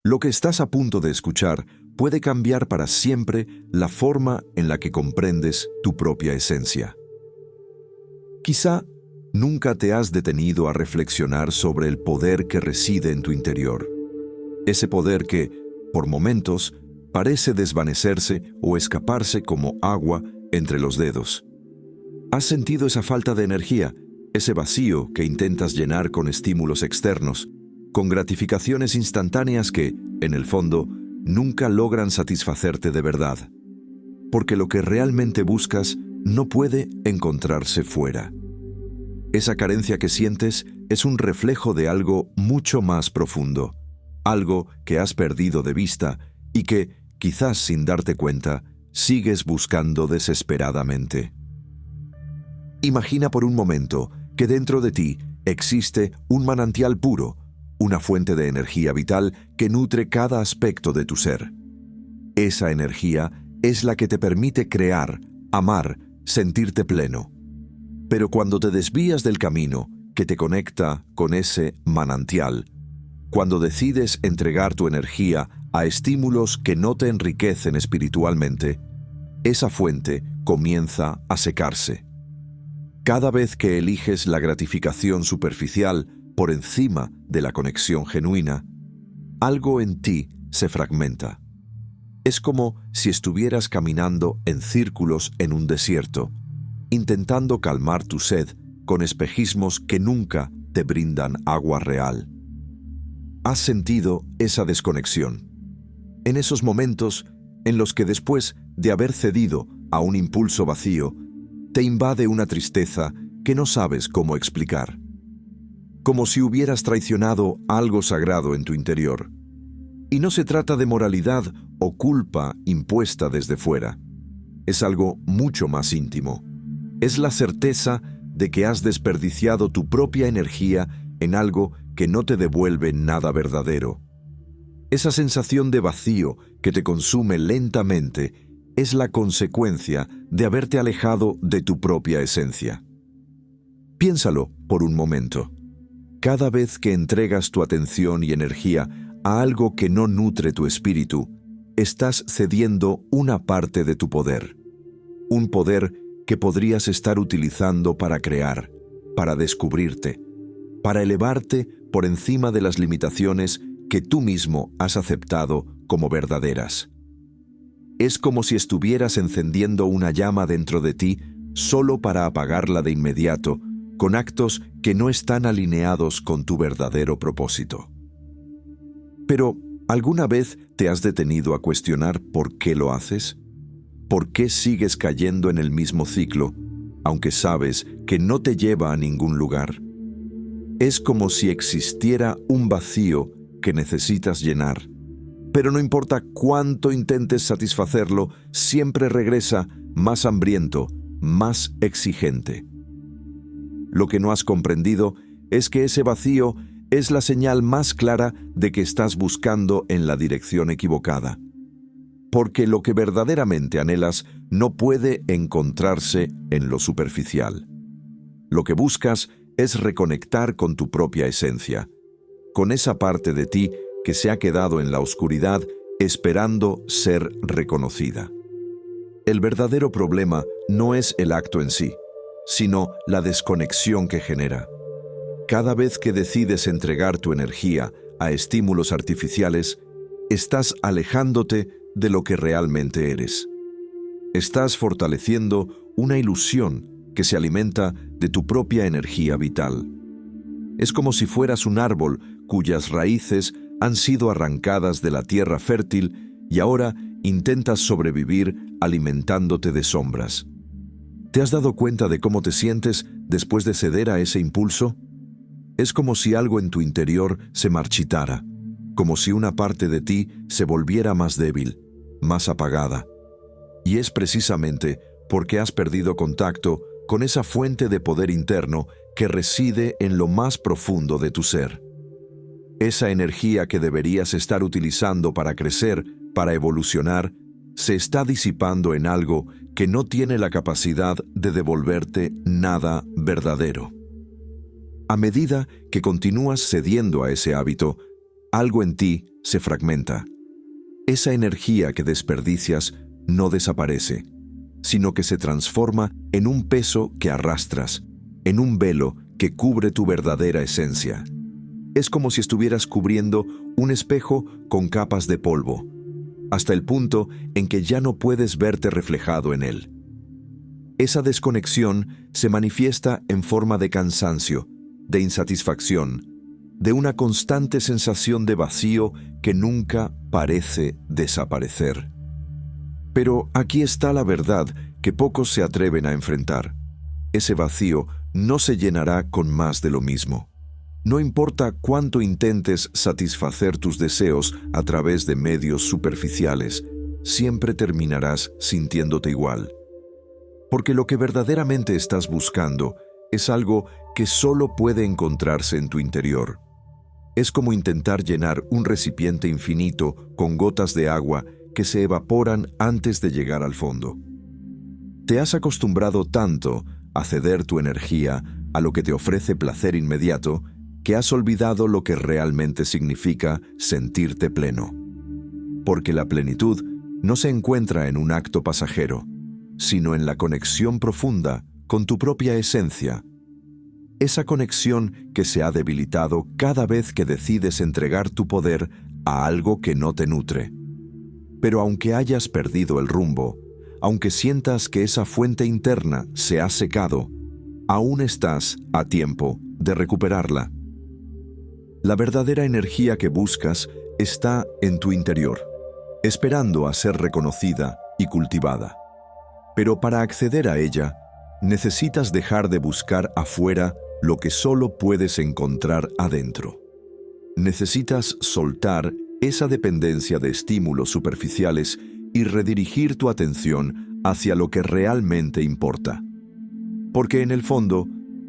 Lo que estás a punto de escuchar puede cambiar para siempre la forma en la que comprendes tu propia esencia. Quizá nunca te has detenido a reflexionar sobre el poder que reside en tu interior. Ese poder que, por momentos, parece desvanecerse o escaparse como agua entre los dedos. ¿Has sentido esa falta de energía, ese vacío que intentas llenar con estímulos externos, con gratificaciones instantáneas que, en el fondo, nunca logran satisfacerte de verdad? Porque lo que realmente buscas no puede encontrarse fuera. Esa carencia que sientes es un reflejo de algo mucho más profundo, algo que has perdido de vista y que, quizás sin darte cuenta, sigues buscando desesperadamente. Imagina por un momento que dentro de ti existe un manantial puro, una fuente de energía vital que nutre cada aspecto de tu ser. Esa energía es la que te permite crear, amar, sentirte pleno. Pero cuando te desvías del camino que te conecta con ese manantial, cuando decides entregar tu energía a estímulos que no te enriquecen espiritualmente, esa fuente comienza a secarse. Cada vez que eliges la gratificación superficial por encima de la conexión genuina, algo en ti se fragmenta. Es como si estuvieras caminando en círculos en un desierto, intentando calmar tu sed con espejismos que nunca te brindan agua real. ¿Has sentido esa desconexión? En esos momentos en los que después de haber cedido a un impulso vacío, te invade una tristeza que no sabes cómo explicar. Como si hubieras traicionado algo sagrado en tu interior. Y no se trata de moralidad o culpa impuesta desde fuera. Es algo mucho más íntimo. Es la certeza de que has desperdiciado tu propia energía en algo que no te devuelve nada verdadero. Esa sensación de vacío que te consume lentamente es la consecuencia de haberte alejado de tu propia esencia. Piénsalo por un momento. Cada vez que entregas tu atención y energía a algo que no nutre tu espíritu, estás cediendo una parte de tu poder. Un poder que podrías estar utilizando para crear, para descubrirte, para elevarte por encima de las limitaciones que tú mismo has aceptado como verdaderas. Es como si estuvieras encendiendo una llama dentro de ti solo para apagarla de inmediato, con actos que no están alineados con tu verdadero propósito. Pero, ¿alguna vez te has detenido a cuestionar por qué lo haces? ¿Por qué sigues cayendo en el mismo ciclo, aunque sabes que no te lleva a ningún lugar? Es como si existiera un vacío que necesitas llenar, pero no importa cuánto intentes satisfacerlo, siempre regresa más hambriento, más exigente. Lo que no has comprendido es que ese vacío es la señal más clara de que estás buscando en la dirección equivocada. Porque lo que verdaderamente anhelas no puede encontrarse en lo superficial. Lo que buscas es reconectar con tu propia esencia, con esa parte de ti que se ha quedado en la oscuridad esperando ser reconocida. El verdadero problema no es el acto en sí, sino la desconexión que genera. Cada vez que decides entregar tu energía a estímulos artificiales, estás alejándote de lo que realmente eres. Estás fortaleciendo una ilusión que se alimenta de tu propia energía vital. Es como si fueras un árbol cuyas raíces han sido arrancadas de la tierra fértil y ahora intentas sobrevivir alimentándote de sombras. ¿Te has dado cuenta de cómo te sientes después de ceder a ese impulso? Es como si algo en tu interior se marchitara, como si una parte de ti se volviera más débil, más apagada. Y es precisamente porque has perdido contacto con esa fuente de poder interno que reside en lo más profundo de tu ser. Esa energía que deberías estar utilizando para crecer, para evolucionar, se está disipando en algo que no tiene la capacidad de devolverte nada verdadero. A medida que continúas cediendo a ese hábito, algo en ti se fragmenta. Esa energía que desperdicias no desaparece, sino que se transforma en un peso que arrastras, en un velo que cubre tu verdadera esencia. Es como si estuvieras cubriendo un espejo con capas de polvo, hasta el punto en que ya no puedes verte reflejado en él. Esa desconexión se manifiesta en forma de cansancio, de insatisfacción, de una constante sensación de vacío que nunca parece desaparecer. Pero aquí está la verdad que pocos se atreven a enfrentar. Ese vacío no se llenará con más de lo mismo. No importa cuánto intentes satisfacer tus deseos a través de medios superficiales, siempre terminarás sintiéndote igual. Porque lo que verdaderamente estás buscando es algo que solo puede encontrarse en tu interior. Es como intentar llenar un recipiente infinito con gotas de agua que se evaporan antes de llegar al fondo. Te has acostumbrado tanto a ceder tu energía a lo que te ofrece placer inmediato que has olvidado lo que realmente significa sentirte pleno. Porque la plenitud no se encuentra en un acto pasajero, sino en la conexión profunda con tu propia esencia. Esa conexión que se ha debilitado cada vez que decides entregar tu poder a algo que no te nutre. Pero aunque hayas perdido el rumbo, aunque sientas que esa fuente interna se ha secado, aún estás a tiempo de recuperarla. La verdadera energía que buscas está en tu interior, esperando a ser reconocida y cultivada. Pero para acceder a ella, necesitas dejar de buscar afuera lo que solo puedes encontrar adentro. Necesitas soltar esa dependencia de estímulos superficiales y redirigir tu atención hacia lo que realmente importa. Porque en el fondo,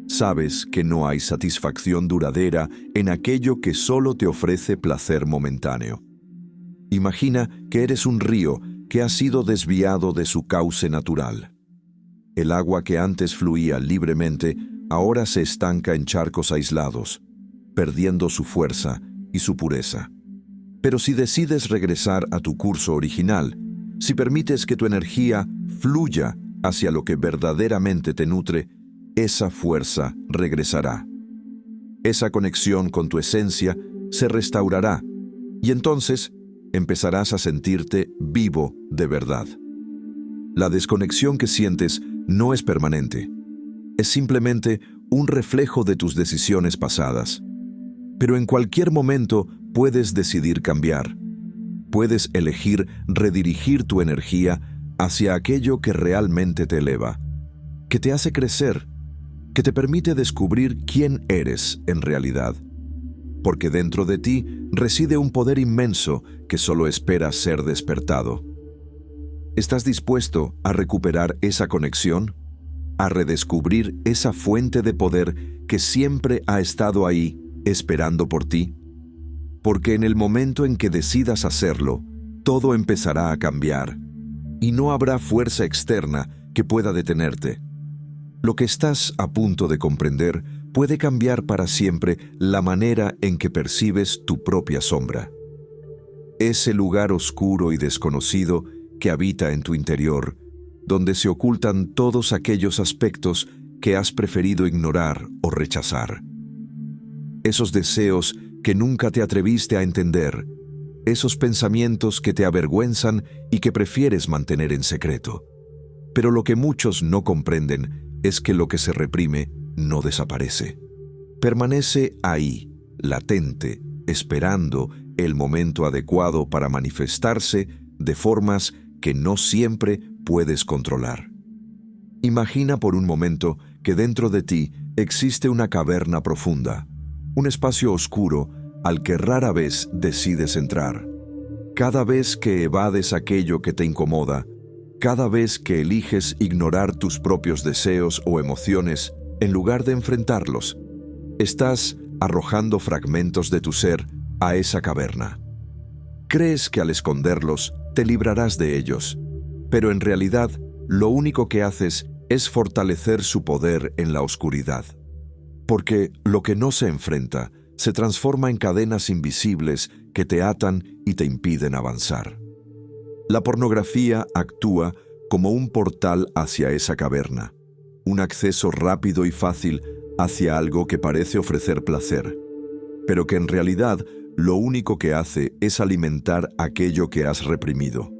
sabes que no hay satisfacción duradera en aquello que solo te ofrece placer momentáneo. Imagina que eres un río que ha sido desviado de su cauce natural. El agua que antes fluía libremente ahora se estanca en charcos aislados, perdiendo su fuerza y su pureza. Pero si decides regresar a tu curso original, si permites que tu energía fluya hacia lo que verdaderamente te nutre, esa fuerza regresará. Esa conexión con tu esencia se restaurará y entonces empezarás a sentirte vivo de verdad. La desconexión que sientes no es permanente. Es simplemente un reflejo de tus decisiones pasadas. Pero en cualquier momento puedes decidir cambiar. Puedes elegir redirigir tu energía hacia aquello que realmente te eleva, que te hace crecer, que te permite descubrir quién eres en realidad. Porque dentro de ti reside un poder inmenso que solo espera ser despertado. ¿Estás dispuesto a recuperar esa conexión? ¿A redescubrir esa fuente de poder que siempre ha estado ahí, esperando por ti? Porque en el momento en que decidas hacerlo, todo empezará a cambiar, y no habrá fuerza externa que pueda detenerte. Lo que estás a punto de comprender puede cambiar para siempre la manera en que percibes tu propia sombra. Ese lugar oscuro y desconocido que habita en tu interior, donde se ocultan todos aquellos aspectos que has preferido ignorar o rechazar. Esos deseos que nunca te atreviste a entender, esos pensamientos que te avergüenzan y que prefieres mantener en secreto. Pero lo que muchos no comprenden es que lo que se reprime no desaparece. Permanece ahí, latente, esperando el momento adecuado para manifestarse de formas que no siempre puedes controlar. Imagina por un momento que dentro de ti existe una caverna profunda, un espacio oscuro al que rara vez decides entrar. Cada vez que evades aquello que te incomoda, cada vez que eliges ignorar tus propios deseos o emociones en lugar de enfrentarlos, estás arrojando fragmentos de tu ser a esa caverna. Crees que al esconderlos te librarás de ellos, pero en realidad lo único que haces es fortalecer su poder en la oscuridad. Porque lo que no se enfrenta se transforma en cadenas invisibles que te atan y te impiden avanzar. La pornografía actúa como un portal hacia esa caverna, un acceso rápido y fácil hacia algo que parece ofrecer placer, pero que en realidad lo único que hace es alimentar aquello que has reprimido.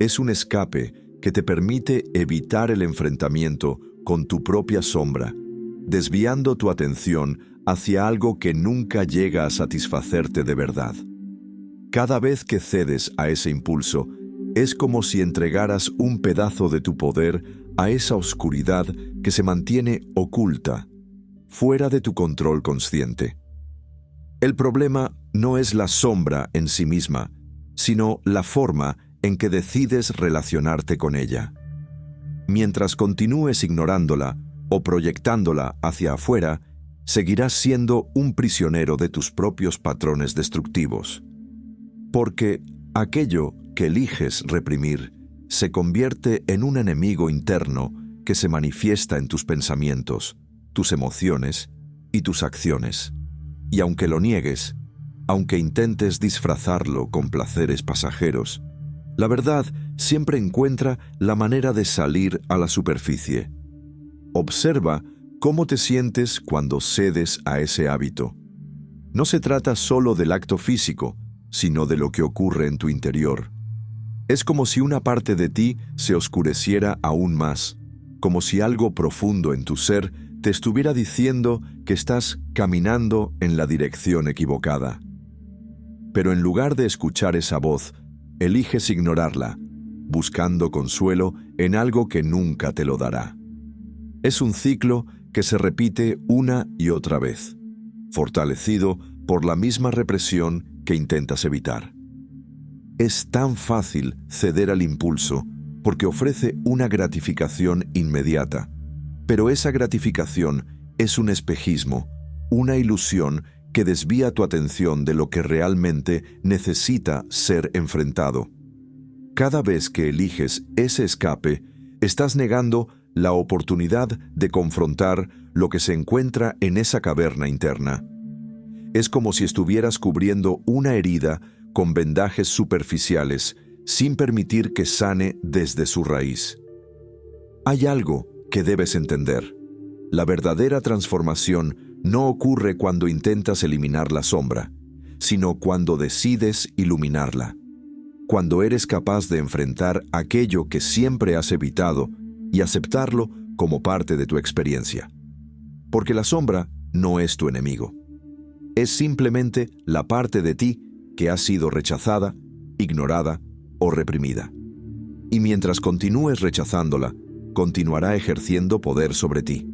Es un escape que te permite evitar el enfrentamiento con tu propia sombra, desviando tu atención hacia algo que nunca llega a satisfacerte de verdad. Cada vez que cedes a ese impulso, es como si entregaras un pedazo de tu poder a esa oscuridad que se mantiene oculta, fuera de tu control consciente. El problema no es la sombra en sí misma, sino la forma en que decides relacionarte con ella. Mientras continúes ignorándola o proyectándola hacia afuera, seguirás siendo un prisionero de tus propios patrones destructivos. Porque aquello que eliges reprimir se convierte en un enemigo interno que se manifiesta en tus pensamientos, tus emociones y tus acciones. Y aunque lo niegues, aunque intentes disfrazarlo con placeres pasajeros, la verdad siempre encuentra la manera de salir a la superficie. Observa cómo te sientes cuando cedes a ese hábito. No se trata solo del acto físico, sino de lo que ocurre en tu interior. Es como si una parte de ti se oscureciera aún más, como si algo profundo en tu ser te estuviera diciendo que estás caminando en la dirección equivocada. Pero en lugar de escuchar esa voz, eliges ignorarla, buscando consuelo en algo que nunca te lo dará. Es un ciclo que se repite una y otra vez, fortalecido por la misma represión que intentas evitar. Es tan fácil ceder al impulso porque ofrece una gratificación inmediata, pero esa gratificación es un espejismo, una ilusión que desvía tu atención de lo que realmente necesita ser enfrentado. Cada vez que eliges ese escape, estás negando la oportunidad de confrontar lo que se encuentra en esa caverna interna. Es como si estuvieras cubriendo una herida con vendajes superficiales, sin permitir que sane desde su raíz. Hay algo que debes entender. La verdadera transformación no ocurre cuando intentas eliminar la sombra, sino cuando decides iluminarla. Cuando eres capaz de enfrentar aquello que siempre has evitado y aceptarlo como parte de tu experiencia. Porque la sombra no es tu enemigo. Es simplemente la parte de ti que ha sido rechazada, ignorada o reprimida. Y mientras continúes rechazándola, continuará ejerciendo poder sobre ti.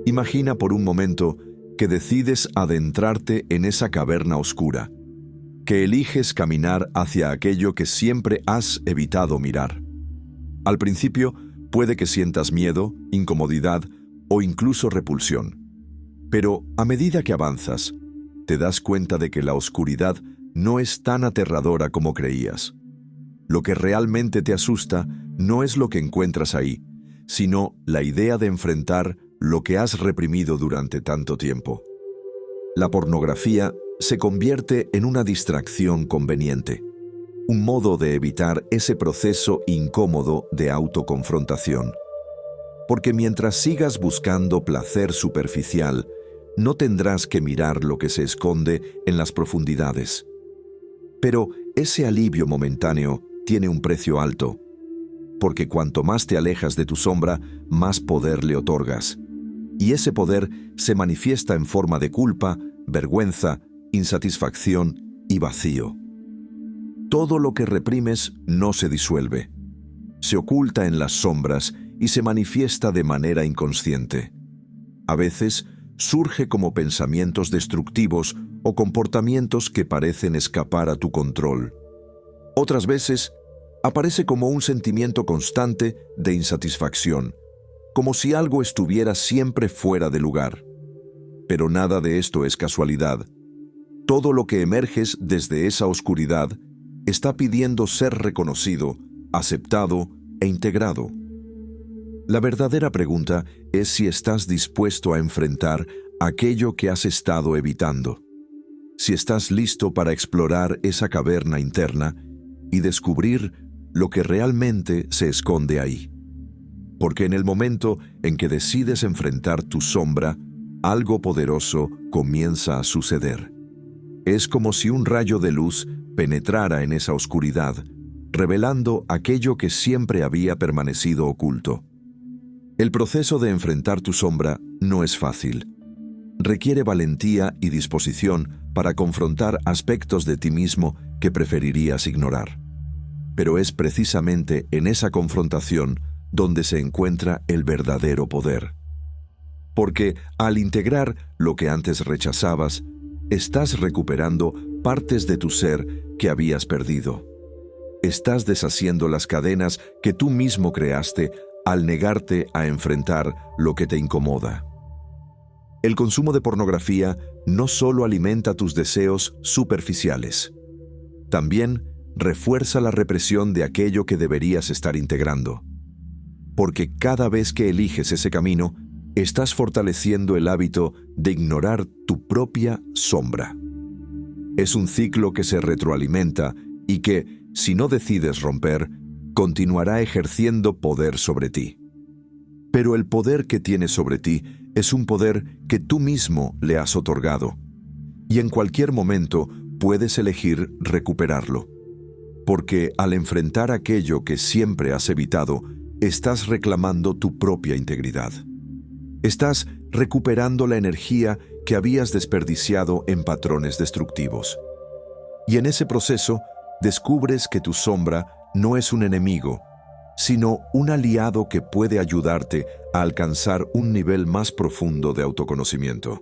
Imagina por un momento que decides adentrarte en esa caverna oscura, que eliges caminar hacia aquello que siempre has evitado mirar. Al principio, puede que sientas miedo, incomodidad o incluso repulsión. Pero a medida que avanzas, te das cuenta de que la oscuridad no es tan aterradora como creías. Lo que realmente te asusta no es lo que encuentras ahí, sino la idea de enfrentar lo que has reprimido durante tanto tiempo. La pornografía se convierte en una distracción conveniente, un modo de evitar ese proceso incómodo de autoconfrontación. Porque mientras sigas buscando placer superficial, no tendrás que mirar lo que se esconde en las profundidades. Pero ese alivio momentáneo tiene un precio alto, porque cuanto más te alejas de tu sombra, más poder le otorgas. Y ese poder se manifiesta en forma de culpa, vergüenza, insatisfacción y vacío. Todo lo que reprimes no se disuelve. Se oculta en las sombras y se manifiesta de manera inconsciente. A veces, surge como pensamientos destructivos o comportamientos que parecen escapar a tu control. Otras veces, aparece como un sentimiento constante de insatisfacción, como si algo estuviera siempre fuera de lugar. Pero nada de esto es casualidad. Todo lo que emerges desde esa oscuridad está pidiendo ser reconocido, aceptado e integrado. La verdadera pregunta es si estás dispuesto a enfrentar aquello que has estado evitando. si estás listo para explorar esa caverna interna y descubrir lo que realmente se esconde ahí. Porque en el momento en que decides enfrentar tu sombra, algo poderoso comienza a suceder. Es como si un rayo de luz penetrara en esa oscuridad, revelando aquello que siempre había permanecido oculto. El proceso de enfrentar tu sombra no es fácil. Requiere valentía y disposición para confrontar aspectos de ti mismo que preferirías ignorar. Pero es precisamente en esa confrontación donde se encuentra el verdadero poder. Porque al integrar lo que antes rechazabas, estás recuperando partes de tu ser que habías perdido. Estás deshaciendo las cadenas que tú mismo creaste al negarte a enfrentar lo que te incomoda. El consumo de pornografía no solo alimenta tus deseos superficiales, también refuerza la represión de aquello que deberías estar integrando. Porque cada vez que eliges ese camino, estás fortaleciendo el hábito de ignorar tu propia sombra. Es un ciclo que se retroalimenta y que, si no decides romper, continuará ejerciendo poder sobre ti. Pero el poder que tienes sobre ti es un poder que tú mismo le has otorgado, y en cualquier momento puedes elegir recuperarlo. Porque al enfrentar aquello que siempre has evitado, estás reclamando tu propia integridad. Estás recuperando la energía que habías desperdiciado en patrones destructivos. Y en ese proceso, descubres que tu sombra no es un enemigo, sino un aliado que puede ayudarte a alcanzar un nivel más profundo de autoconocimiento.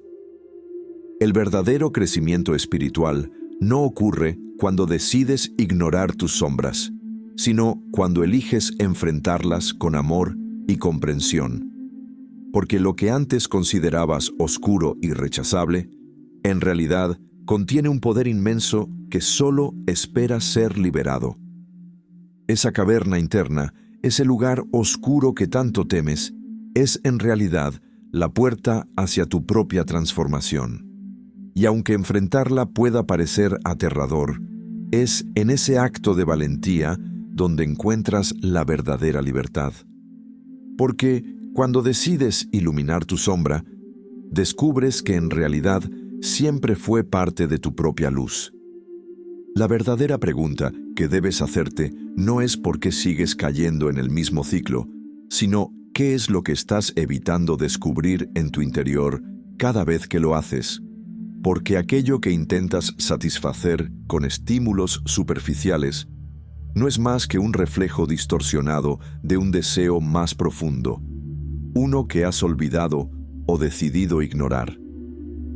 El verdadero crecimiento espiritual no ocurre cuando decides ignorar tus sombras, sino cuando eliges enfrentarlas con amor y comprensión. Porque lo que antes considerabas oscuro y rechazable, en realidad contiene un poder inmenso que solo espera ser liberado. Esa caverna interna, ese lugar oscuro que tanto temes, es en realidad la puerta hacia tu propia transformación. Y aunque enfrentarla pueda parecer aterrador, es en ese acto de valentía donde encuentras la verdadera libertad. Porque cuando decides iluminar tu sombra, descubres que en realidad siempre fue parte de tu propia luz. La verdadera pregunta que debes hacerte no es por qué sigues cayendo en el mismo ciclo, sino qué es lo que estás evitando descubrir en tu interior cada vez que lo haces. Porque aquello que intentas satisfacer con estímulos superficiales no es más que un reflejo distorsionado de un deseo más profundo, uno que has olvidado o decidido ignorar.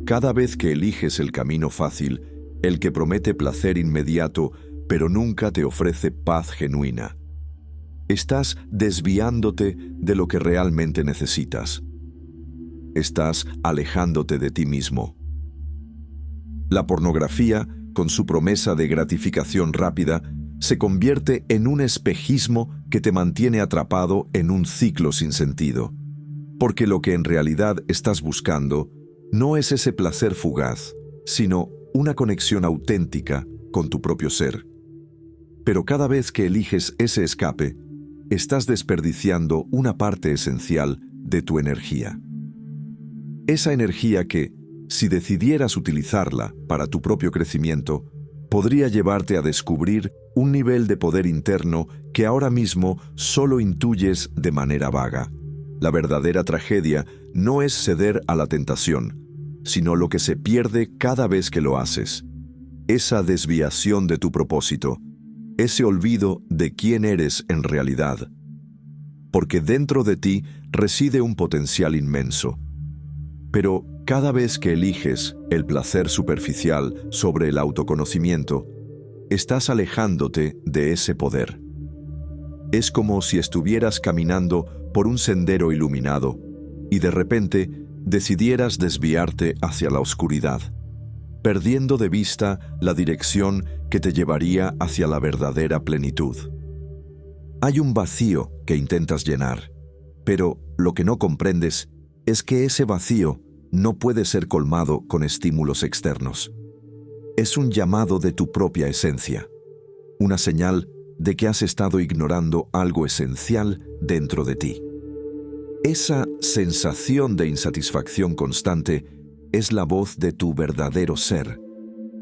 Cada vez que eliges el camino fácil, el que promete placer inmediato, pero nunca te ofrece paz genuina, estás desviándote de lo que realmente necesitas. Estás alejándote de ti mismo. La pornografía, con su promesa de gratificación rápida, se convierte en un espejismo que te mantiene atrapado en un ciclo sin sentido. Porque lo que en realidad estás buscando no es ese placer fugaz, sino una conexión auténtica con tu propio ser. Pero cada vez que eliges ese escape, estás desperdiciando una parte esencial de tu energía. Esa energía que, si decidieras utilizarla para tu propio crecimiento, podría llevarte a descubrir un nivel de poder interno que ahora mismo solo intuyes de manera vaga. La verdadera tragedia no es ceder a la tentación, sino lo que se pierde cada vez que lo haces. Esa desviación de tu propósito, ese olvido de quién eres en realidad. Porque dentro de ti reside un potencial inmenso. Pero cada vez que eliges el placer superficial sobre el autoconocimiento, estás alejándote de ese poder. Es como si estuvieras caminando por un sendero iluminado y de repente decidieras desviarte hacia la oscuridad, perdiendo de vista la dirección que te llevaría hacia la verdadera plenitud. Hay un vacío que intentas llenar, pero lo que no comprendes es que ese vacío no puede ser colmado con estímulos externos. es un llamado de tu propia esencia, una señal de que has estado ignorando algo esencial dentro de ti. Esa sensación de insatisfacción constante es la voz de tu verdadero ser,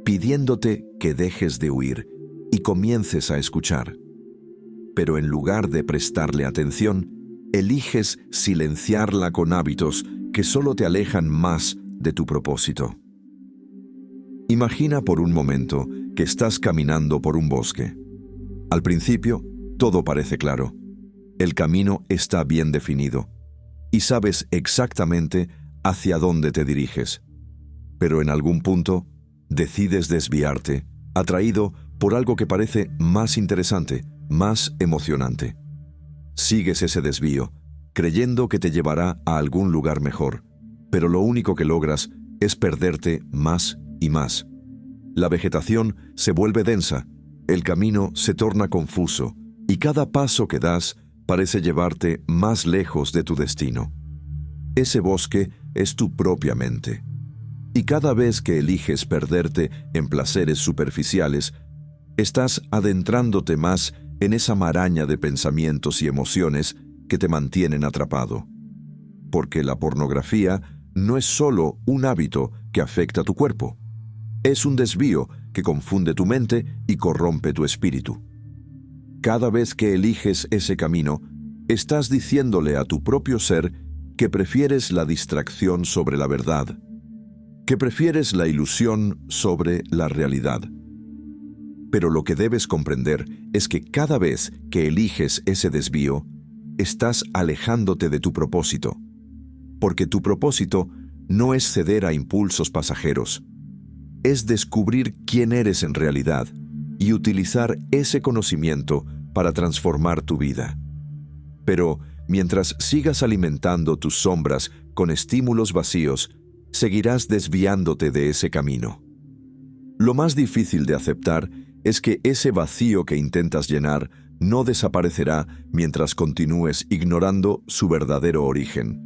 pidiéndote que dejes de huir y comiences a escuchar. Pero en lugar de prestarle atención, eliges silenciarla con hábitos que solo te alejan más de tu propósito. Imagina por un momento que estás caminando por un bosque. Al principio, todo parece claro. El camino está bien definido y sabes exactamente hacia dónde te diriges. Pero en algún punto, decides desviarte, atraído por algo que parece más interesante, más emocionante. Sigues ese desvío, creyendo que te llevará a algún lugar mejor, pero lo único que logras es perderte más y más. La vegetación se vuelve densa, el camino se torna confuso y cada paso que das parece llevarte más lejos de tu destino. Ese bosque es tu propia mente. Y cada vez que eliges perderte en placeres superficiales, estás adentrándote más en esa maraña de pensamientos y emociones que te mantienen atrapado. Porque la pornografía no es solo un hábito que afecta tu cuerpo. Es un desvío que confunde tu mente y corrompe tu espíritu. Cada vez que eliges ese camino, estás diciéndole a tu propio ser que prefieres la distracción sobre la verdad, que prefieres la ilusión sobre la realidad. Pero lo que debes comprender es que cada vez que eliges ese desvío, estás alejándote de tu propósito, porque tu propósito no es ceder a impulsos pasajeros, es descubrir quién eres en realidad y utilizar ese conocimiento para transformar tu vida. Pero mientras sigas alimentando tus sombras con estímulos vacíos, seguirás desviándote de ese camino. Lo más difícil de aceptar es que ese vacío que intentas llenar no desaparecerá mientras continúes ignorando su verdadero origen.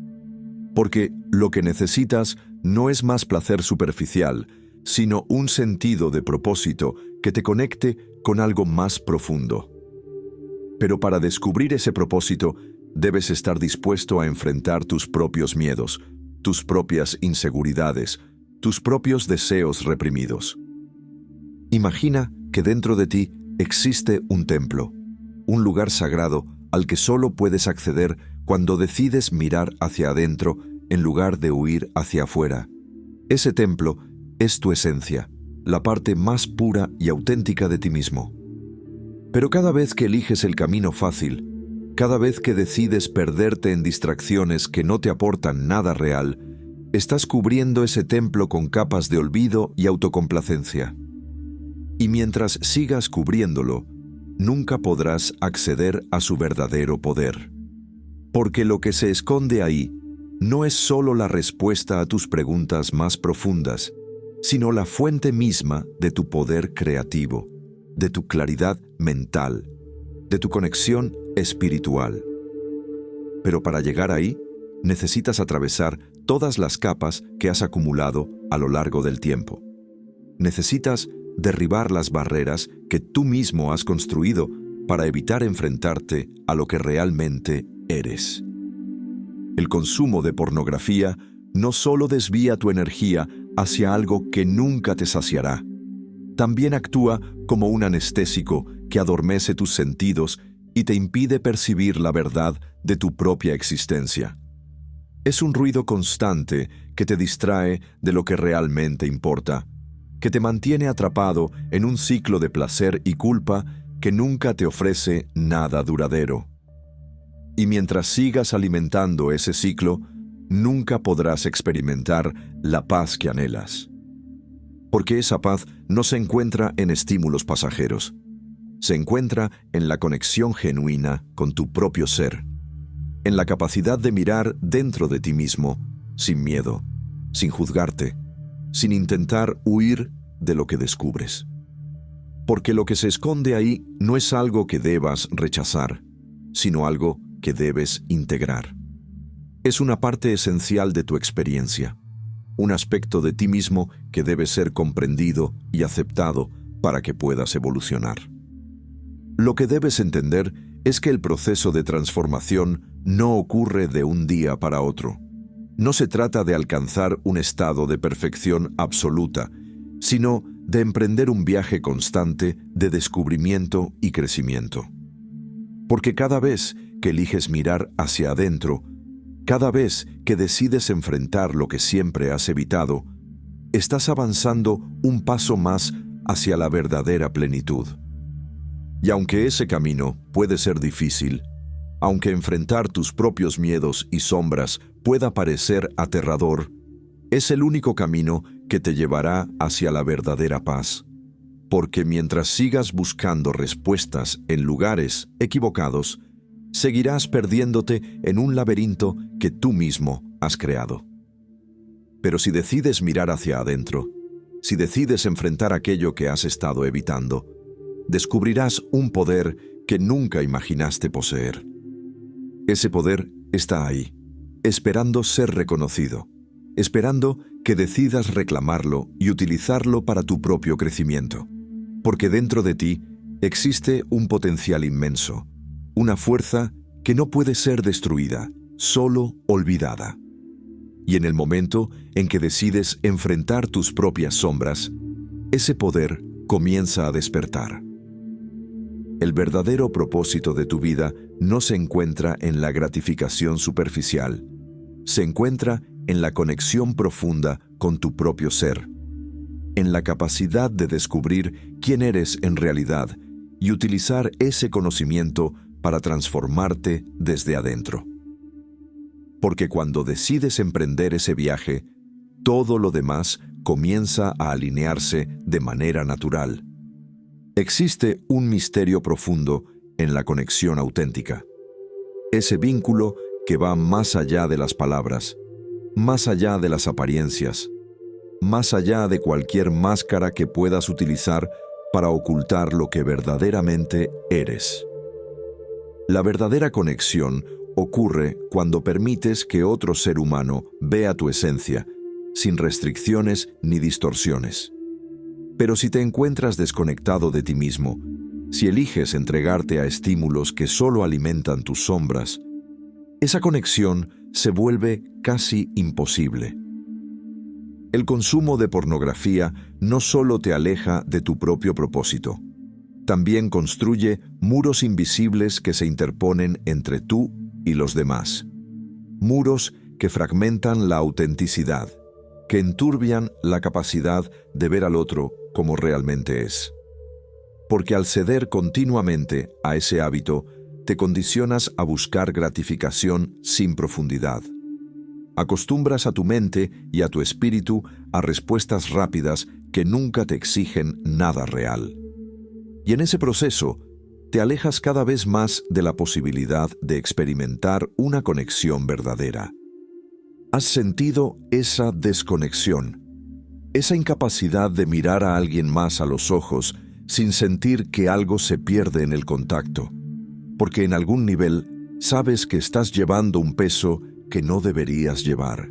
Porque lo que necesitas no es más placer superficial, sino un sentido de propósito que te conecte con algo más profundo. Pero para descubrir ese propósito, debes estar dispuesto a enfrentar tus propios miedos, tus propias inseguridades, tus propios deseos reprimidos. Imagina que dentro de ti existe un templo, un lugar sagrado al que solo puedes acceder cuando decides mirar hacia adentro en lugar de huir hacia afuera. Ese templo es tu esencia, la parte más pura y auténtica de ti mismo. Pero cada vez que eliges el camino fácil, cada vez que decides perderte en distracciones que no te aportan nada real, estás cubriendo ese templo con capas de olvido y autocomplacencia. Y mientras sigas cubriéndolo, nunca podrás acceder a su verdadero poder. Porque lo que se esconde ahí no es solo la respuesta a tus preguntas más profundas, sino la fuente misma de tu poder creativo, de tu claridad mental, de tu conexión espiritual. Pero para llegar ahí, necesitas atravesar todas las capas que has acumulado a lo largo del tiempo. Necesitas derribar las barreras que tú mismo has construido para evitar enfrentarte a lo que realmente eres. El consumo de pornografía no solo desvía tu energía hacia algo que nunca te saciará, también actúa como un anestésico que adormece tus sentidos y te impide percibir la verdad de tu propia existencia. Es un ruido constante que te distrae de lo que realmente importa, que te mantiene atrapado en un ciclo de placer y culpa que nunca te ofrece nada duradero. Y mientras sigas alimentando ese ciclo, nunca podrás experimentar la paz que anhelas. Porque esa paz no se encuentra en estímulos pasajeros. Se encuentra en la conexión genuina con tu propio ser, en la capacidad de mirar dentro de ti mismo, sin miedo, sin juzgarte, sin intentar huir de lo que descubres. Porque lo que se esconde ahí no es algo que debas rechazar, sino algo que debes integrar. Es una parte esencial de tu experiencia. un aspecto de ti mismo que debe ser comprendido y aceptado para que puedas evolucionar. Lo que debes entender es que el proceso de transformación no ocurre de un día para otro. No se trata de alcanzar un estado de perfección absoluta, sino de emprender un viaje constante de descubrimiento y crecimiento. Porque cada vez que eliges mirar hacia adentro, cada vez que decides enfrentar lo que siempre has evitado, estás avanzando un paso más hacia la verdadera plenitud. Y aunque ese camino puede ser difícil, aunque enfrentar tus propios miedos y sombras pueda parecer aterrador, es el único camino que te llevará hacia la verdadera paz. Porque mientras sigas buscando respuestas en lugares equivocados, seguirás perdiéndote en un laberinto que tú mismo has creado. Pero si decides mirar hacia adentro, si decides enfrentar aquello que has estado evitando, descubrirás un poder que nunca imaginaste poseer. Ese poder está ahí, esperando ser reconocido, esperando que decidas reclamarlo y utilizarlo para tu propio crecimiento. Porque dentro de ti existe un potencial inmenso, una fuerza que no puede ser destruida, solo olvidada. Y en el momento en que decides enfrentar tus propias sombras, ese poder comienza a despertar. El verdadero propósito de tu vida no se encuentra en la gratificación superficial, se encuentra en la conexión profunda con tu propio ser, en la capacidad de descubrir quién eres en realidad y utilizar ese conocimiento para transformarte desde adentro. Porque cuando decides emprender ese viaje, todo lo demás comienza a alinearse de manera natural. Existe un misterio profundo en la conexión auténtica. Ese vínculo que va más allá de las palabras, más allá de las apariencias, más allá de cualquier máscara que puedas utilizar para ocultar lo que verdaderamente eres. La verdadera conexión ocurre cuando permites que otro ser humano vea tu esencia, sin restricciones ni distorsiones. Pero si te encuentras desconectado de ti mismo, si eliges entregarte a estímulos que solo alimentan tus sombras, esa conexión se vuelve casi imposible. El consumo de pornografía no solo te aleja de tu propio propósito, también construye muros invisibles que se interponen entre tú y los demás. Muros que fragmentan la autenticidad, que enturbian la capacidad de ver al otro como realmente es. Porque al ceder continuamente a ese hábito, te condicionas a buscar gratificación sin profundidad. Acostumbras a tu mente y a tu espíritu a respuestas rápidas que nunca te exigen nada real. Y en ese proceso, te alejas cada vez más de la posibilidad de experimentar una conexión verdadera. ¿Has sentido esa desconexión? Esa incapacidad de mirar a alguien más a los ojos sin sentir que algo se pierde en el contacto, porque en algún nivel sabes que estás llevando un peso que no deberías llevar.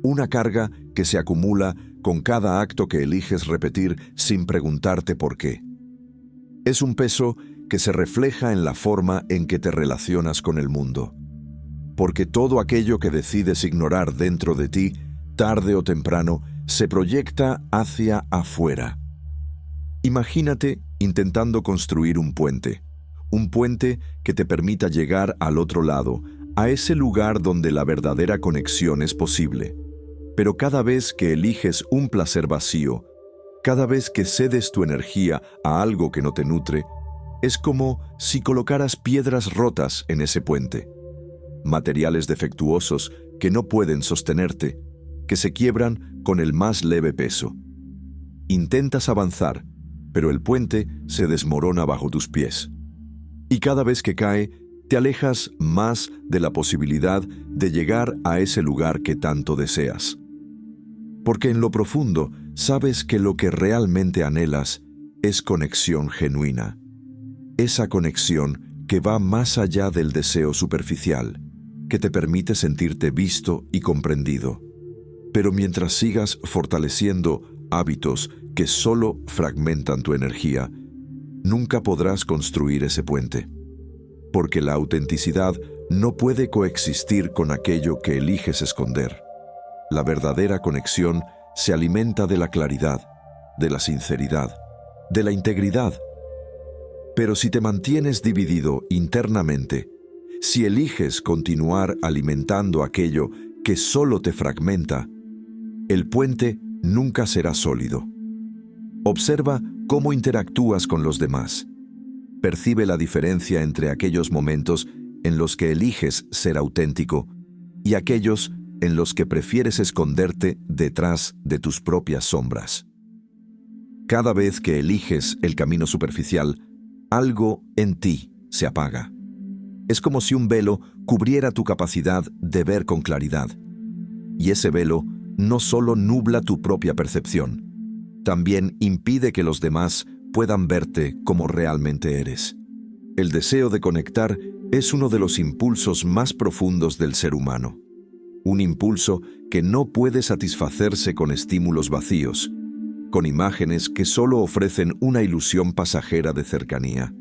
Una carga que se acumula con cada acto que eliges repetir sin preguntarte por qué. Es un peso que se refleja en la forma en que te relacionas con el mundo. Porque todo aquello que decides ignorar dentro de ti, tarde o temprano, se proyecta hacia afuera. Imagínate intentando construir un puente que te permita llegar al otro lado, a ese lugar donde la verdadera conexión es posible. Pero cada vez que eliges un placer vacío, cada vez que cedes tu energía a algo que no te nutre, es como si colocaras piedras rotas en ese puente, materiales defectuosos que no pueden sostenerte, que se quiebran con el más leve peso. Intentas avanzar, pero el puente se desmorona bajo tus pies. Y cada vez que cae, te alejas más de la posibilidad de llegar a ese lugar que tanto deseas. Porque en lo profundo sabes que lo que realmente anhelas es conexión genuina. Esa conexión que va más allá del deseo superficial, que te permite sentirte visto y comprendido. Pero mientras sigas fortaleciendo hábitos que solo fragmentan tu energía, nunca podrás construir ese puente. Porque la autenticidad no puede coexistir con aquello que eliges esconder. La verdadera conexión se alimenta de la claridad, de la sinceridad, de la integridad. Pero si te mantienes dividido internamente, si eliges continuar alimentando aquello que solo te fragmenta, el puente nunca será sólido. Observa cómo interactúas con los demás. Percibe la diferencia entre aquellos momentos en los que eliges ser auténtico y aquellos en los que prefieres esconderte detrás de tus propias sombras. Cada vez que eliges el camino superficial, algo en ti se apaga. Es como si un velo cubriera tu capacidad de ver con claridad. Y ese velo no solo nubla tu propia percepción, también impide que los demás puedan verte como realmente eres. El deseo de conectar es uno de los impulsos más profundos del ser humano. Un impulso que no puede satisfacerse con estímulos vacíos, con imágenes que solo ofrecen una ilusión pasajera de cercanía.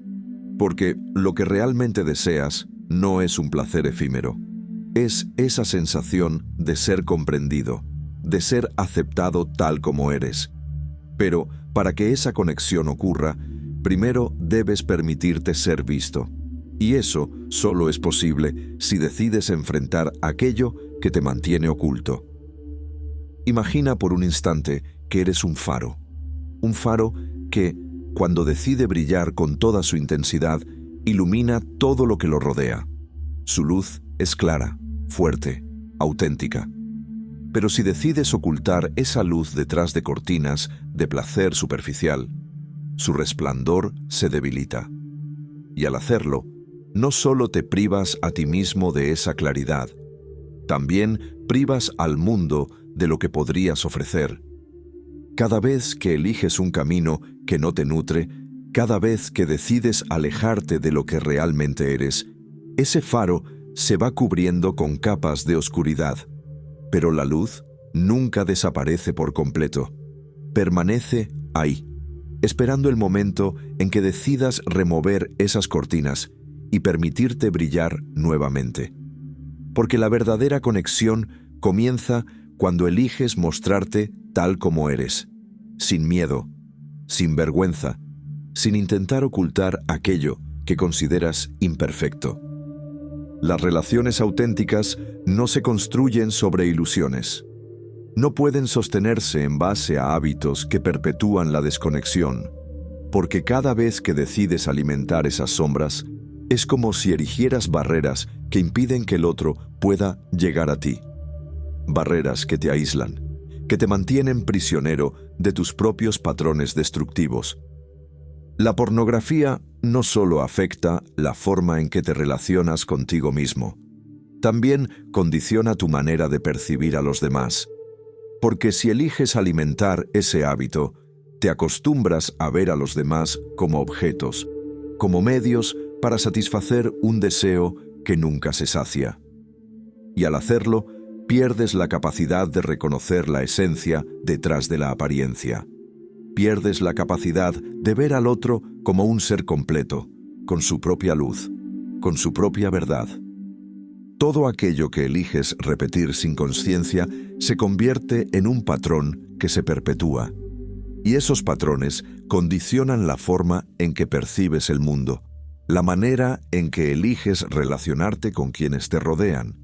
Porque lo que realmente deseas no es un placer efímero. Es esa sensación de ser comprendido, de ser aceptado tal como eres. Pero para que esa conexión ocurra, primero debes permitirte ser visto. Y eso solo es posible si decides enfrentar aquello que te mantiene oculto. Imagina por un instante que eres un faro que, cuando decide brillar con toda su intensidad, ilumina todo lo que lo rodea. Su luz es clara, fuerte, auténtica. Pero si decides ocultar esa luz detrás de cortinas de placer superficial, su resplandor se debilita. Y al hacerlo, no solo te privas a ti mismo de esa claridad, también privas al mundo de lo que podrías ofrecer. Cada vez que eliges un camino que no te nutre, cada vez que decides alejarte de lo que realmente eres, ese faro se va cubriendo con capas de oscuridad. Pero la luz nunca desaparece por completo. Permanece ahí, esperando el momento en que decidas remover esas cortinas y permitirte brillar nuevamente. Porque la verdadera conexión comienza cuando eliges mostrarte tal como eres, sin miedo, sin vergüenza, sin intentar ocultar aquello que consideras imperfecto. Las relaciones auténticas no se construyen sobre ilusiones. No pueden sostenerse en base a hábitos que perpetúan la desconexión, porque cada vez que decides alimentar esas sombras, es como si erigieras barreras que impiden que el otro pueda llegar a ti. Barreras que te aíslan, que te mantienen prisionero de tus propios patrones destructivos. La pornografía no solo afecta la forma en que te relacionas contigo mismo, también condiciona tu manera de percibir a los demás. Porque si eliges alimentar ese hábito, te acostumbras a ver a los demás como objetos, como medios para satisfacer un deseo que nunca se sacia. Y al hacerlo, pierdes la capacidad de reconocer la esencia detrás de la apariencia. Pierdes la capacidad de ver al otro como un ser completo, con su propia luz, con su propia verdad. Todo aquello que eliges repetir sin conciencia se convierte en un patrón que se perpetúa. Y esos patrones condicionan la forma en que percibes el mundo, la manera en que eliges relacionarte con quienes te rodean.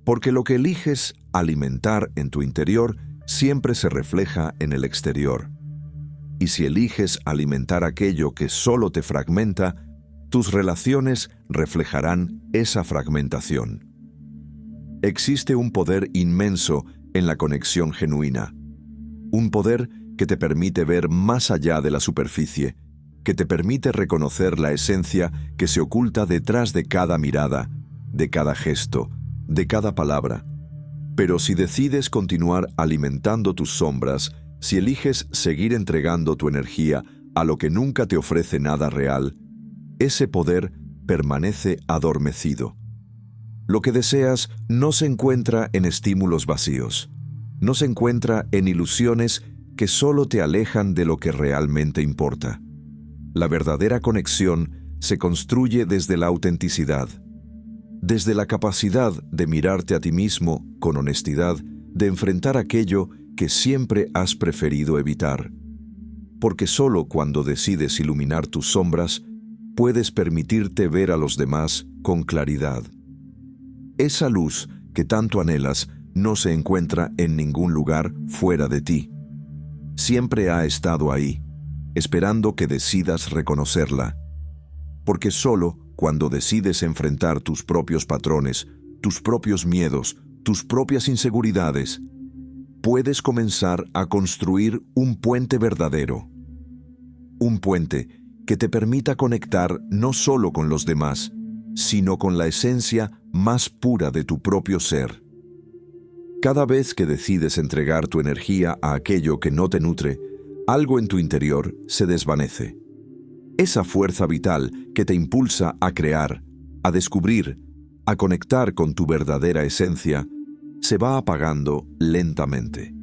Porque lo que eliges alimentar en tu interior siempre se refleja en el exterior. Y si eliges alimentar aquello que solo te fragmenta, tus relaciones reflejarán esa fragmentación. Existe un poder inmenso en la conexión genuina. Un poder que te permite ver más allá de la superficie, que te permite reconocer la esencia que se oculta detrás de cada mirada, de cada gesto, de cada palabra. Pero si decides continuar alimentando tus sombras, si eliges seguir entregando tu energía a lo que nunca te ofrece nada real, ese poder permanece adormecido. Lo que deseas no se encuentra en estímulos vacíos. no se encuentra en ilusiones que solo te alejan de lo que realmente importa. La verdadera conexión se construye desde la autenticidad, desde la capacidad de mirarte a ti mismo con honestidad, de enfrentar aquello que siempre has preferido evitar. Porque solo cuando decides iluminar tus sombras, puedes permitirte ver a los demás con claridad. Esa luz que tanto anhelas no se encuentra en ningún lugar fuera de ti. Siempre ha estado ahí, esperando que decidas reconocerla. Porque solo cuando decides enfrentar tus propios patrones, tus propios miedos, tus propias inseguridades, puedes comenzar a construir un puente verdadero. Un puente que te permita conectar no solo con los demás, sino con la esencia más pura de tu propio ser. Cada vez que decides entregar tu energía a aquello que no te nutre, algo en tu interior se desvanece. Esa fuerza vital que te impulsa a crear, a descubrir, a conectar con tu verdadera esencia, se va apagando lentamente.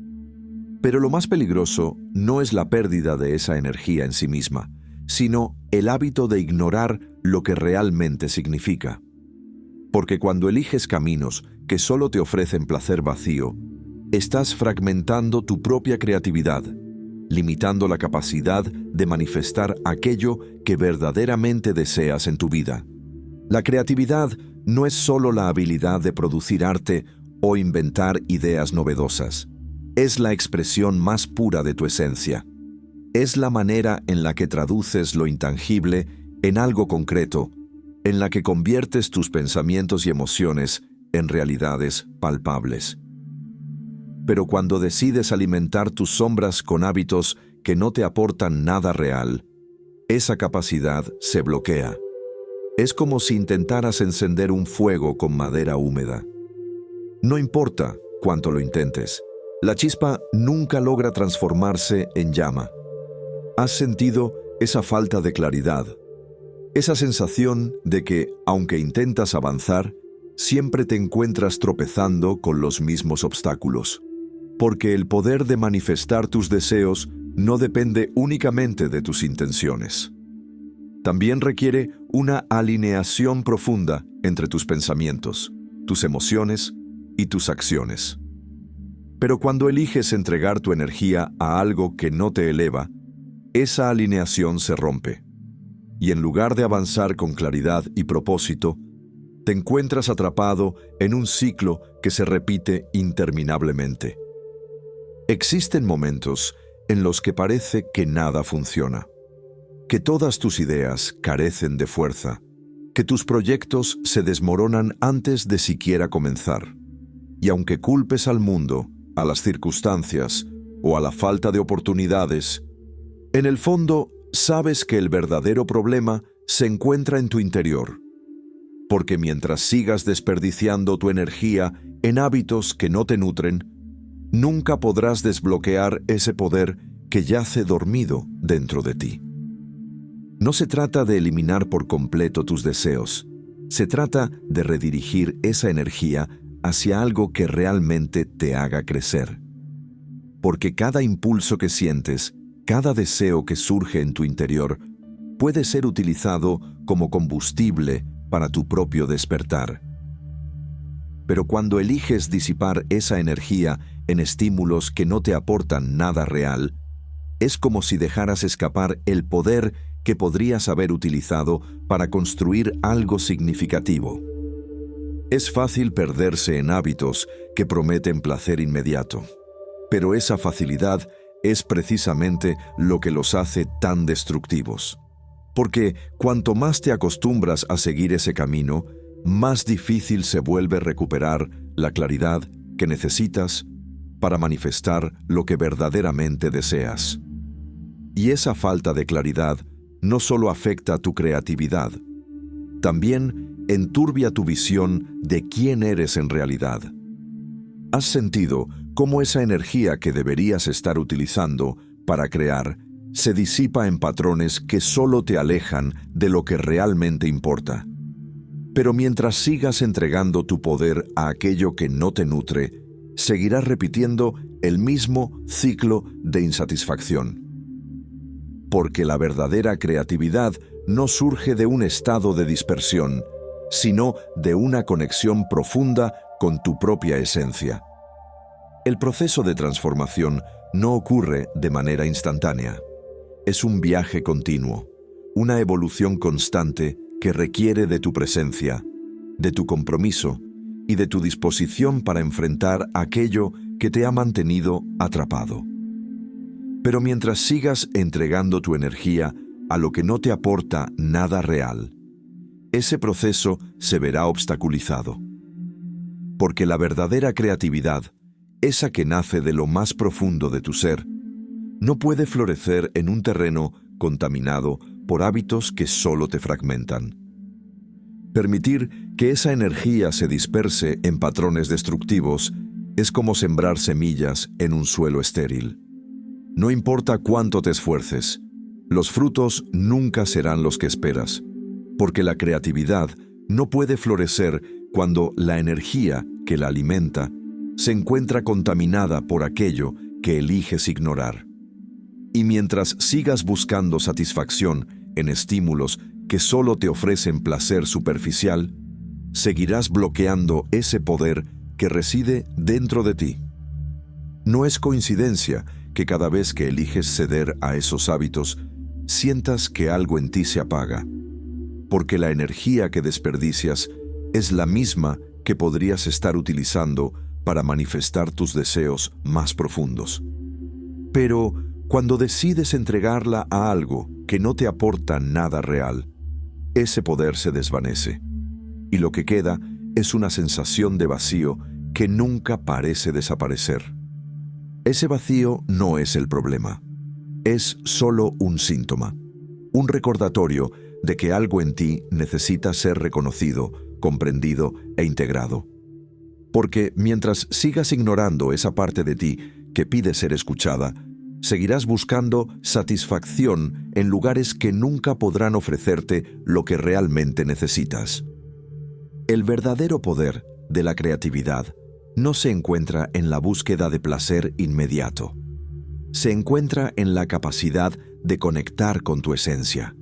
Pero lo más peligroso no es la pérdida de esa energía en sí misma, sino el hábito de ignorar lo que realmente significa. Porque cuando eliges caminos que solo te ofrecen placer vacío, estás fragmentando tu propia creatividad, limitando la capacidad de manifestar aquello que verdaderamente deseas en tu vida. La creatividad no es solo la habilidad de producir arte o inventar ideas novedosas. Es la expresión más pura de tu esencia. Es la manera en la que traduces lo intangible en algo concreto, en la que conviertes tus pensamientos y emociones en realidades palpables. Pero cuando decides alimentar tus sombras con hábitos que no te aportan nada real, esa capacidad se bloquea. Es como si intentaras encender un fuego con madera húmeda. No importa cuánto lo intentes, la chispa nunca logra transformarse en llama. ¿Has sentido esa falta de claridad? Esa sensación de que, aunque intentas avanzar, siempre te encuentras tropezando con los mismos obstáculos. Porque el poder de manifestar tus deseos no depende únicamente de tus intenciones. También requiere una alineación profunda entre tus pensamientos, tus emociones y tus acciones. Pero cuando eliges entregar tu energía a algo que no te eleva, esa alineación se rompe. Y en lugar de avanzar con claridad y propósito, te encuentras atrapado en un ciclo que se repite interminablemente. Existen momentos en los que parece que nada funciona, que todas tus ideas carecen de fuerza, que tus proyectos se desmoronan antes de siquiera comenzar. Y aunque culpes al mundo, a las circunstancias o a la falta de oportunidades, en el fondo sabes que el verdadero problema se encuentra en tu interior. Porque mientras sigas desperdiciando tu energía en hábitos que no te nutren, nunca podrás desbloquear ese poder que yace dormido dentro de ti. No se trata de eliminar por completo tus deseos, se trata de redirigir esa energía hacia algo que realmente te haga crecer. Porque cada impulso que sientes, cada deseo que surge en tu interior, puede ser utilizado como combustible para tu propio despertar. Pero cuando eliges disipar esa energía en estímulos que no te aportan nada real, es como si dejaras escapar el poder que podrías haber utilizado para construir algo significativo. Es fácil perderse en hábitos que prometen placer inmediato, pero esa facilidad es precisamente lo que los hace tan destructivos. Porque cuanto más te acostumbras a seguir ese camino, más difícil se vuelve recuperar la claridad que necesitas para manifestar lo que verdaderamente deseas. Y esa falta de claridad no solo afecta a tu creatividad, también enturbia tu visión de quién eres en realidad. ¿Has sentido cómo esa energía que deberías estar utilizando para crear se disipa en patrones que solo te alejan de lo que realmente importa? Pero mientras sigas entregando tu poder a aquello que no te nutre, seguirás repitiendo el mismo ciclo de insatisfacción. Porque la verdadera creatividad no surge de un estado de dispersión, sino de una conexión profunda con tu propia esencia. El proceso de transformación no ocurre de manera instantánea. Es un viaje continuo, una evolución constante que requiere de tu presencia, de tu compromiso y de tu disposición para enfrentar aquello que te ha mantenido atrapado. Pero mientras sigas entregando tu energía a lo que no te aporta nada real, ese proceso se verá obstaculizado. Porque la verdadera creatividad, esa que nace de lo más profundo de tu ser, no puede florecer en un terreno contaminado por hábitos que solo te fragmentan. Permitir que esa energía se disperse en patrones destructivos es como sembrar semillas en un suelo estéril. No importa cuánto te esfuerces, los frutos nunca serán los que esperas, porque la creatividad no puede florecer cuando la energía que la alimenta se encuentra contaminada por aquello que eliges ignorar. Y mientras sigas buscando satisfacción en estímulos que solo te ofrecen placer superficial, seguirás bloqueando ese poder que reside dentro de ti. No es coincidencia que cada vez que eliges ceder a esos hábitos, sientas que algo en ti se apaga, porque la energía que desperdicias es la misma que podrías estar utilizando para manifestar tus deseos más profundos. Pero cuando decides entregarla a algo que no te aporta nada real, ese poder se desvanece, y lo que queda es una sensación de vacío que nunca parece desaparecer. Ese vacío no es el problema, es solo un síntoma, un recordatorio de que algo en ti necesita ser reconocido, comprendido e integrado. Porque mientras sigas ignorando esa parte de ti que pide ser escuchada, seguirás buscando satisfacción en lugares que nunca podrán ofrecerte lo que realmente necesitas. El verdadero poder de la creatividad no se encuentra en la búsqueda de placer inmediato. Se encuentra en la capacidad de conectar con tu esencia,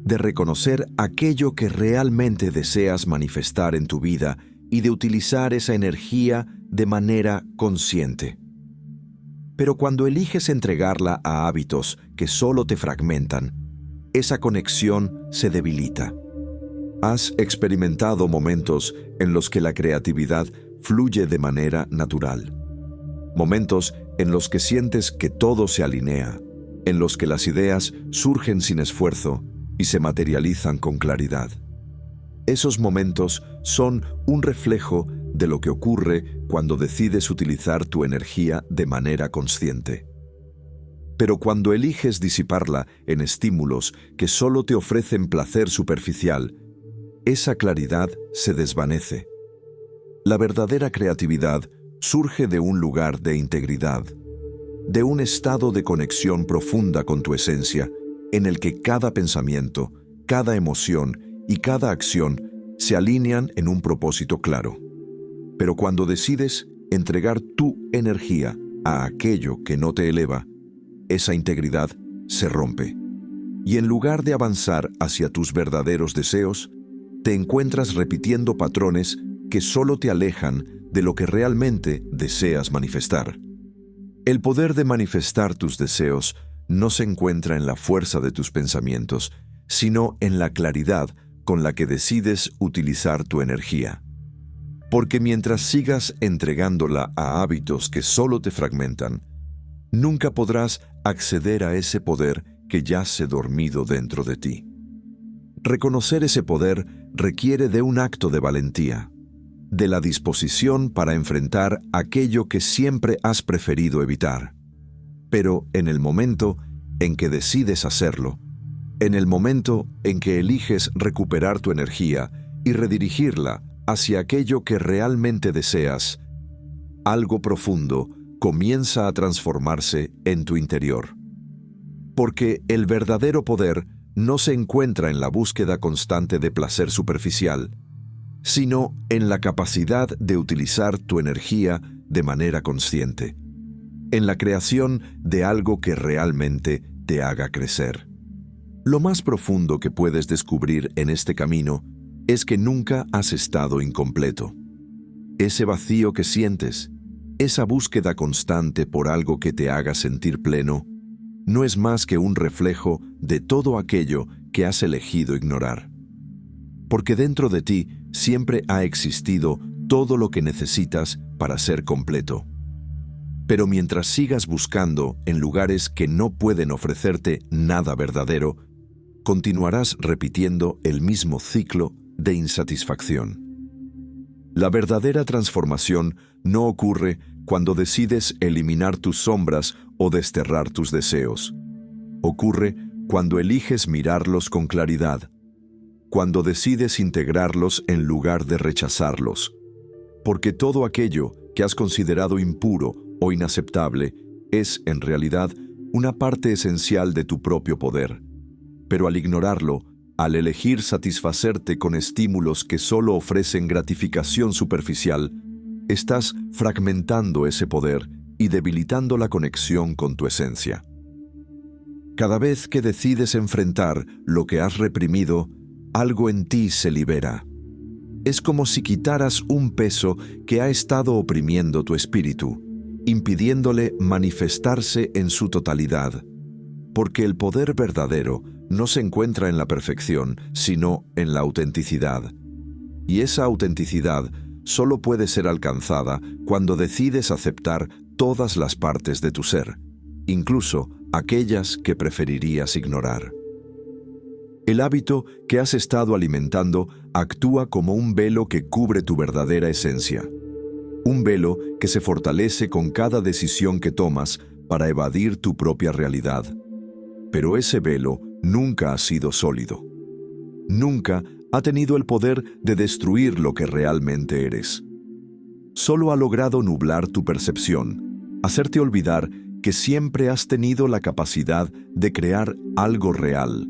de reconocer aquello que realmente deseas manifestar en tu vida y de utilizar esa energía de manera consciente. Pero cuando eliges entregarla a hábitos que solo te fragmentan, esa conexión se debilita. Has experimentado momentos en los que la creatividad fluye de manera natural. Momentos en los que sientes que todo se alinea, en los que las ideas surgen sin esfuerzo y se materializan con claridad. Esos momentos son un reflejo de lo que ocurre cuando decides utilizar tu energía de manera consciente. Pero cuando eliges disiparla en estímulos que solo te ofrecen placer superficial, esa claridad se desvanece. La verdadera creatividad surge de un lugar de integridad, de un estado de conexión profunda con tu esencia, en el que cada pensamiento, cada emoción y cada acción se alinean en un propósito claro. Pero cuando decides entregar tu energía a aquello que no te eleva, esa integridad se rompe. Y en lugar de avanzar hacia tus verdaderos deseos, te encuentras repitiendo patrones que solo te alejan de lo que realmente deseas manifestar. El poder de manifestar tus deseos no se encuentra en la fuerza de tus pensamientos, sino en la claridad con la que decides utilizar tu energía. Porque mientras sigas entregándola a hábitos que solo te fragmentan, nunca podrás acceder a ese poder que yace dormido dentro de ti. Reconocer ese poder requiere de un acto de valentía, de la disposición para enfrentar aquello que siempre has preferido evitar. Pero en el momento en que decides hacerlo, en el momento en que eliges recuperar tu energía y redirigirla hacia aquello que realmente deseas, algo profundo comienza a transformarse en tu interior. Porque el verdadero poder no se encuentra en la búsqueda constante de placer superficial, sino en la capacidad de utilizar tu energía de manera consciente, en la creación de algo que realmente te haga crecer. Lo más profundo que puedes descubrir en este camino es que nunca has estado incompleto. Ese vacío que sientes, esa búsqueda constante por algo que te haga sentir pleno, no es más que un reflejo de todo aquello que has elegido ignorar. Porque dentro de ti siempre ha existido todo lo que necesitas para ser completo. Pero mientras sigas buscando en lugares que no pueden ofrecerte nada verdadero, continuarás repitiendo el mismo ciclo de insatisfacción. La verdadera transformación no ocurre cuando decides eliminar tus sombras o desterrar tus deseos. Ocurre cuando eliges mirarlos con claridad, cuando decides integrarlos en lugar de rechazarlos. Porque todo aquello que has considerado impuro o inaceptable es, en realidad, una parte esencial de tu propio poder. Pero al ignorarlo, al elegir satisfacerte con estímulos que solo ofrecen gratificación superficial, estás fragmentando ese poder y debilitando la conexión con tu esencia. Cada vez que decides enfrentar lo que has reprimido, algo en ti se libera. Es como si quitaras un peso que ha estado oprimiendo tu espíritu, impidiéndole manifestarse en su totalidad. Porque el poder verdadero no se encuentra en la perfección, sino en la autenticidad. Y esa autenticidad solo puede ser alcanzada cuando decides aceptar todas las partes de tu ser, incluso aquellas que preferirías ignorar. El hábito que has estado alimentando actúa como un velo que cubre tu verdadera esencia. Un velo que se fortalece con cada decisión que tomas para evadir tu propia realidad. Pero ese velo nunca ha sido sólido. Nunca ha tenido el poder de destruir lo que realmente eres. Solo ha logrado nublar tu percepción, hacerte olvidar que siempre has tenido la capacidad de crear algo real,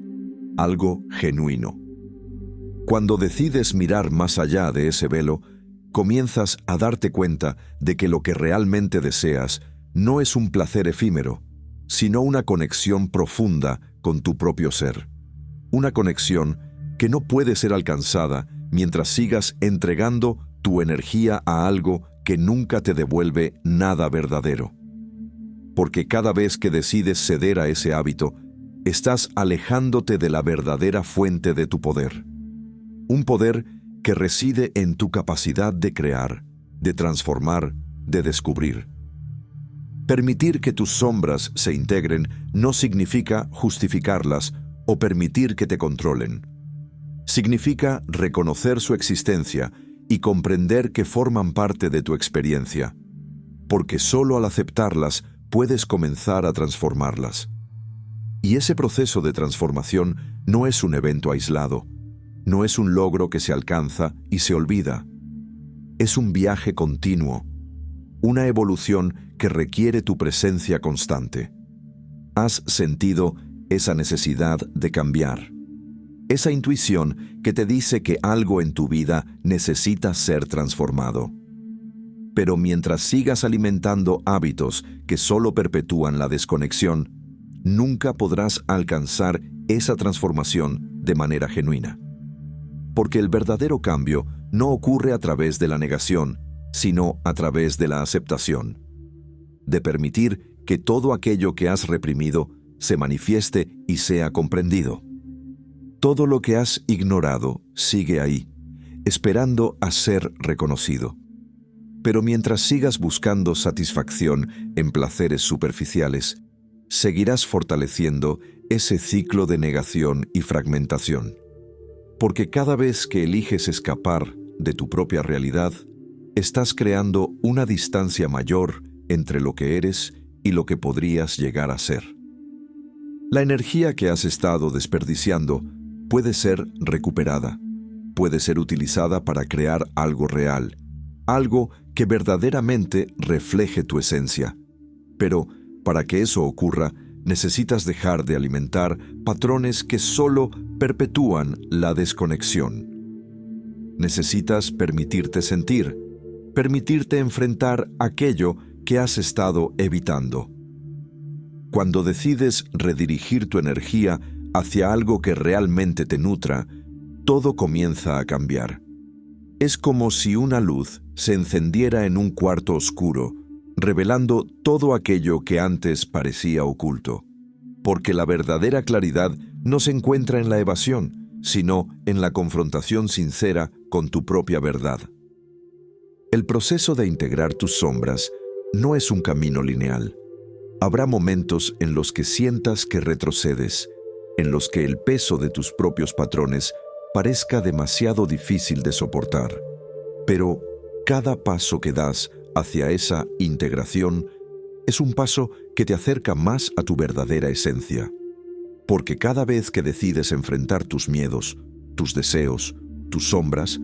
algo genuino. Cuando decides mirar más allá de ese velo, comienzas a darte cuenta de que lo que realmente deseas no es un placer efímero, sino una conexión profunda con tu propio ser. Una conexión que no puede ser alcanzada mientras sigas entregando tu energía a algo que nunca te devuelve nada verdadero. Porque cada vez que decides ceder a ese hábito, estás alejándote de la verdadera fuente de tu poder. Un poder que reside en tu capacidad de crear, de transformar, de descubrir. Permitir que tus sombras se integren no significa justificarlas o permitir que te controlen. Significa reconocer su existencia y comprender que forman parte de tu experiencia, porque solo al aceptarlas puedes comenzar a transformarlas. Y ese proceso de transformación no es un evento aislado, no es un logro que se alcanza y se olvida. Es un viaje continuo, una evolución que requiere tu presencia constante. Has sentido esa necesidad de cambiar, esa intuición que te dice que algo en tu vida necesita ser transformado. Pero mientras sigas alimentando hábitos que solo perpetúan la desconexión, nunca podrás alcanzar esa transformación de manera genuina. Porque el verdadero cambio no ocurre a través de la negación, sino a través de la aceptación. De permitir que todo aquello que has reprimido se manifieste y sea comprendido. Todo lo que has ignorado sigue ahí, esperando a ser reconocido. Pero mientras sigas buscando satisfacción en placeres superficiales, seguirás fortaleciendo ese ciclo de negación y fragmentación. Porque cada vez que eliges escapar de tu propia realidad, estás creando una distancia mayor entre lo que eres y lo que podrías llegar a ser. La energía que has estado desperdiciando puede ser recuperada, puede ser utilizada para crear algo real, algo que verdaderamente refleje tu esencia. Pero, para que eso ocurra, necesitas dejar de alimentar patrones que solo perpetúan la desconexión. Necesitas permitirte sentir, permitirte enfrentar aquello que has estado evitando. Cuando decides redirigir tu energía hacia algo que realmente te nutra, todo comienza a cambiar. Es como si una luz se encendiera en un cuarto oscuro, revelando todo aquello que antes parecía oculto. Porque la verdadera claridad no se encuentra en la evasión, sino en la confrontación sincera con tu propia verdad. El proceso de integrar tus sombras no es un camino lineal. Habrá momentos en los que sientas que retrocedes, en los que el peso de tus propios patrones parezca demasiado difícil de soportar. Pero cada paso que das hacia esa integración es un paso que te acerca más a tu verdadera esencia. Porque cada vez que decides enfrentar tus miedos, tus deseos, tus sombras,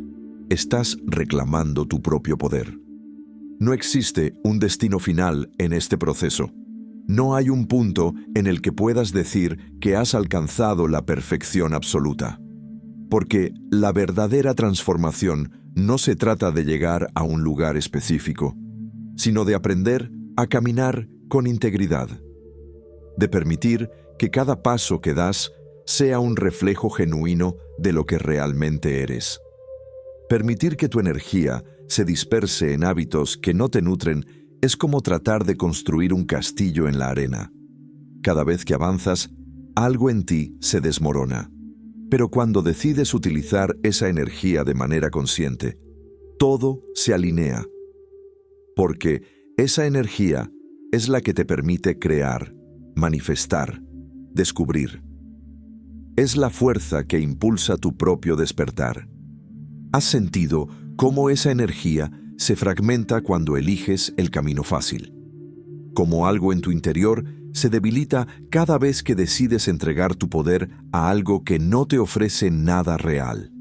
estás reclamando tu propio poder. No existe un destino final en este proceso. No hay un punto en el que puedas decir que has alcanzado la perfección absoluta. Porque la verdadera transformación no se trata de llegar a un lugar específico, sino de aprender a caminar con integridad, de permitir que cada paso que das sea un reflejo genuino de lo que realmente eres. Permitir que tu energía se disperse en hábitos que no te nutren es como tratar de construir un castillo en la arena. Cada vez que avanzas, algo en ti se desmorona. Pero cuando decides utilizar esa energía de manera consciente, todo se alinea. Porque esa energía es la que te permite crear, manifestar, descubrir. Es la fuerza que impulsa tu propio despertar. ¿Has sentido cómo esa energía se fragmenta cuando eliges el camino fácil? Como algo en tu interior se debilita cada vez que decides entregar tu poder a algo que no te ofrece nada real.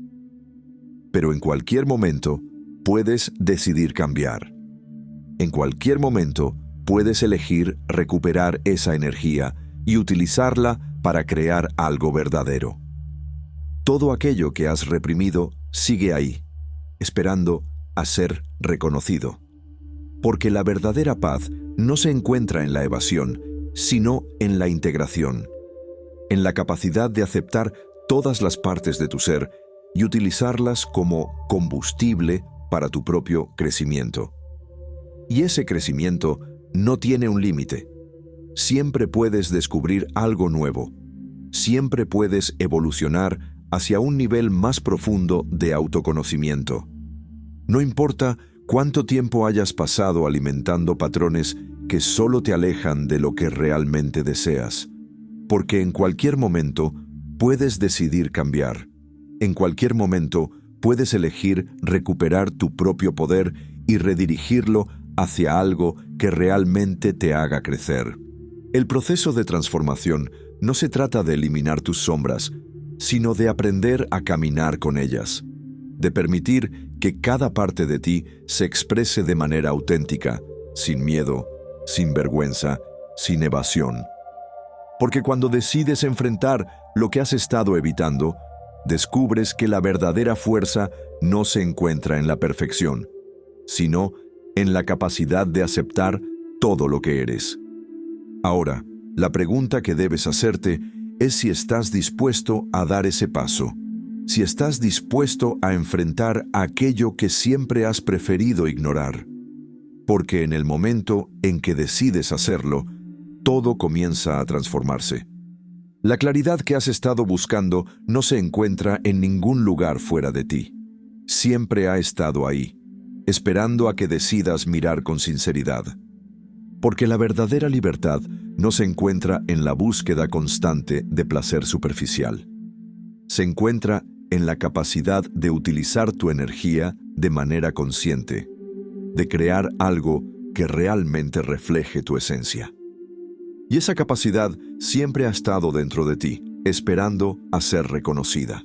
Pero en cualquier momento puedes decidir cambiar. En cualquier momento puedes elegir recuperar esa energía y utilizarla para crear algo verdadero. Todo aquello que has reprimido sigue ahí, esperando a ser reconocido. Porque la verdadera paz no se encuentra en la evasión, sino en la integración, en la capacidad de aceptar todas las partes de tu ser y utilizarlas como combustible para tu propio crecimiento. Y ese crecimiento no tiene un límite. Siempre puedes descubrir algo nuevo. Siempre puedes evolucionar hacia un nivel más profundo de autoconocimiento. No importa cuánto tiempo hayas pasado alimentando patrones que solo te alejan de lo que realmente deseas, porque en cualquier momento puedes decidir cambiar. En cualquier momento puedes elegir recuperar tu propio poder y redirigirlo hacia algo que realmente te haga crecer. El proceso de transformación no se trata de eliminar tus sombras, sino de aprender a caminar con ellas, de permitir que cada parte de ti se exprese de manera auténtica, sin miedo, sin vergüenza, sin evasión. Porque cuando decides enfrentar lo que has estado evitando, descubres que la verdadera fuerza no se encuentra en la perfección, sino en la capacidad de aceptar todo lo que eres. Ahora, la pregunta que debes hacerte es si estás dispuesto a dar ese paso, si estás dispuesto a enfrentar aquello que siempre has preferido ignorar. Porque en el momento en que decides hacerlo, todo comienza a transformarse. La claridad que has estado buscando no se encuentra en ningún lugar fuera de ti. Siempre ha estado ahí, esperando a que decidas mirar con sinceridad. Porque la verdadera libertad no se encuentra en la búsqueda constante de placer superficial. Se encuentra en la capacidad de utilizar tu energía de manera consciente, de crear algo que realmente refleje tu esencia. Y esa capacidad siempre ha estado dentro de ti, esperando a ser reconocida.